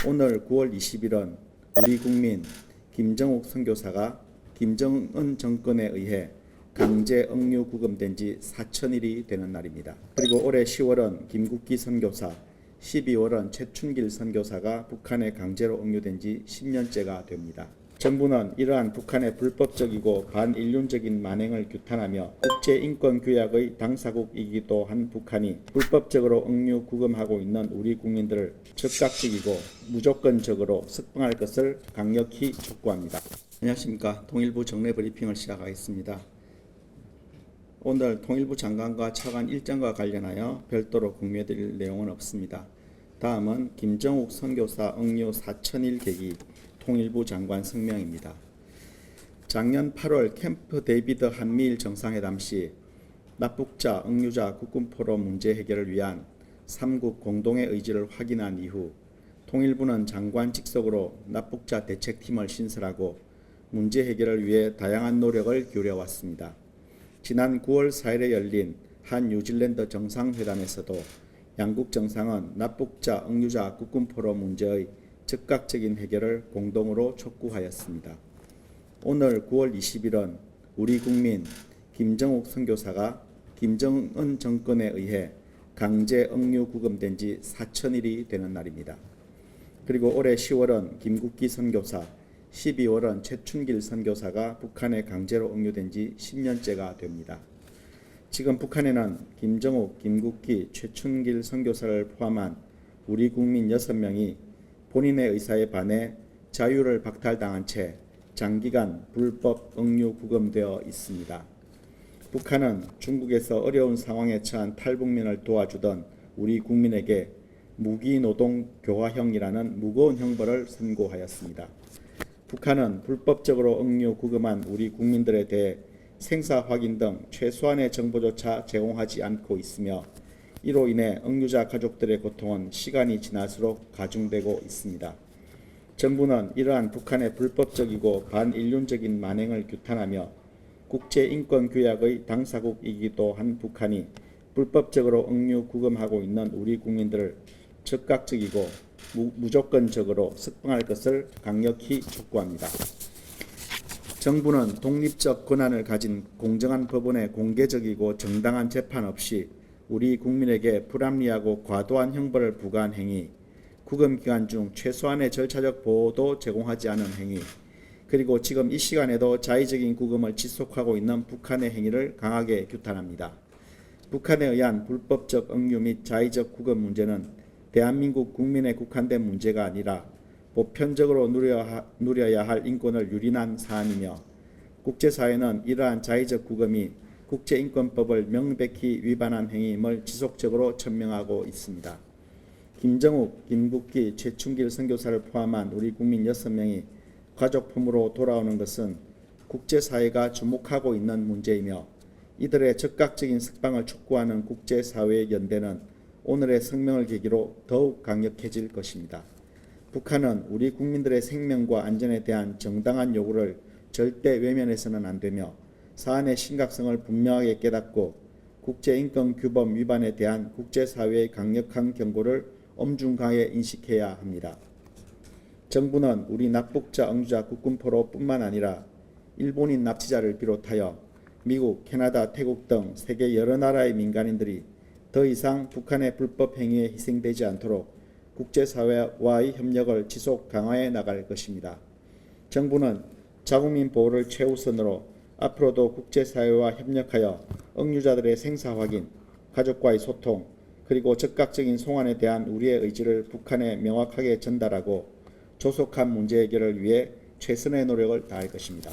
오늘 9월 20일은 우리 국민 김정욱 선교사가 김정은 정권에 의해 강제 억류 구금된 지 4,000일이 되는 날입니다. 그리고 올해 10월은 김국기 선교사, 12월은 최춘길 선교사가 북한에 강제로 억류된 지 10년째가 됩니다. 정부는 이러한 북한의 불법적이고 반인륜적인 만행을 규탄하며 국제인권규약의 당사국이기도 한 북한이 불법적으로 억류 구금하고 있는 우리 국민들을 즉각적이고 무조건적으로 석방할 것을 강력히 촉구합니다. 안녕하십니까. 통일부 정례 브리핑을 시작하겠습니다. 오늘 통일부 장관과 차관 일정과 관련하여 별도로 공유해드릴 내용은 없습니다. 다음은 김정욱 선교사 억류 4,000일 계기 통일부 장관 성명입니다. 작년 8월 캠프 데이비드 한미일 정상회담 시 납북자, 억류자 국군포로 문제 해결을 위한 3국 공동의 의지를 확인한 이후 통일부는 장관 직속으로 납북자 대책팀을 신설하고 문제 해결을 위해 다양한 노력을 기울여왔습니다. 지난 9월 4일에 열린 한 뉴질랜드 정상회담에서도 양국 정상은 납북자, 억류자 국군포로 문제의 즉각적인 해결을 공동으로 촉구하였습니다. 오늘 9월 20일은 우리 국민 김정욱 선교사가 김정은 정권에 의해 강제 억류 구금된 지 4,000일이 되는 날입니다. 그리고 올해 10월은 김국기 선교사, 12월은 최춘길 선교사가 북한에 강제로 억류된 지 10년째가 됩니다. 지금 북한에는 김정욱, 김국기, 최춘길 선교사를 포함한 우리 국민 6명이 본인의 의사에 반해 자유를 박탈당한 채 장기간 불법 억류 구금되어 있습니다. 북한은 중국에서 어려운 상황에 처한 탈북민을 도와주던 우리 국민에게 무기노동 교화형이라는 무거운 형벌을 선고하였습니다. 북한은 불법적으로 억류 구금한 우리 국민들에 대해 생사 확인 등 최소한의 정보조차 제공하지 않고 있으며 이로 인해 억류자 가족들의 고통은 시간이 지날수록 가중되고 있습니다. 정부는 이러한 북한의 불법적이고 반인륜적인 만행을 규탄하며 국제인권규약의 당사국이기도 한 북한이 불법적으로 억류 구금하고 있는 우리 국민들을 즉각적이고 무조건적으로 석방할 것을 강력히 촉구합니다. 정부는 독립적 권한을 가진 공정한 법원의 공개적이고 정당한 재판 없이 우리 국민에게 불합리하고 과도한 형벌을 부과한 행위, 구금 기간 중 최소한의 절차적 보호도 제공하지 않은 행위, 그리고 지금 이 시간에도 자의적인 구금을 지속하고 있는 북한의 행위를 강하게 규탄합니다. 북한에 의한 불법적 억류 및 자의적 구금 문제는 대한민국 국민에 국한된 문제가 아니라 보편적으로 누려야 할 인권을 유린한 사안이며 국제사회는 이러한 자의적 구금이 국제인권법을 명백히 위반한 행위임을 지속적으로 천명하고 있습니다. 김정욱, 김국기, 최춘길 선교사를 포함한 우리 국민 6명이 가족품으로 돌아오는 것은 국제사회가 주목하고 있는 문제이며 이들의 즉각적인 석방을 촉구하는 국제사회의 연대는 오늘의 성명을 계기로 더욱 강력해질 것입니다. 북한은 우리 국민들의 생명과 안전에 대한 정당한 요구를 절대 외면해서는 안 되며 사안의 심각성을 분명하게 깨닫고 국제인권규범 위반에 대한 국제사회의 강력한 경고를 엄중하게 인식해야 합니다. 정부는 우리 납북자, 억류자 국군포로 뿐만 아니라 일본인 납치자를 비롯하여 미국, 캐나다, 태국 등 세계 여러 나라의 민간인들이 더 이상 북한의 불법 행위에 희생되지 않도록 국제사회와의 협력을 지속 강화해 나갈 것입니다. 정부는 자국민 보호를 최우선으로 앞으로도 국제사회와 협력하여 억류자들의 생사 확인, 가족과의 소통, 그리고 즉각적인 송환에 대한 우리의 의지를 북한에 명확하게 전달하고 조속한 문제 해결을 위해 최선의 노력을 다할 것입니다.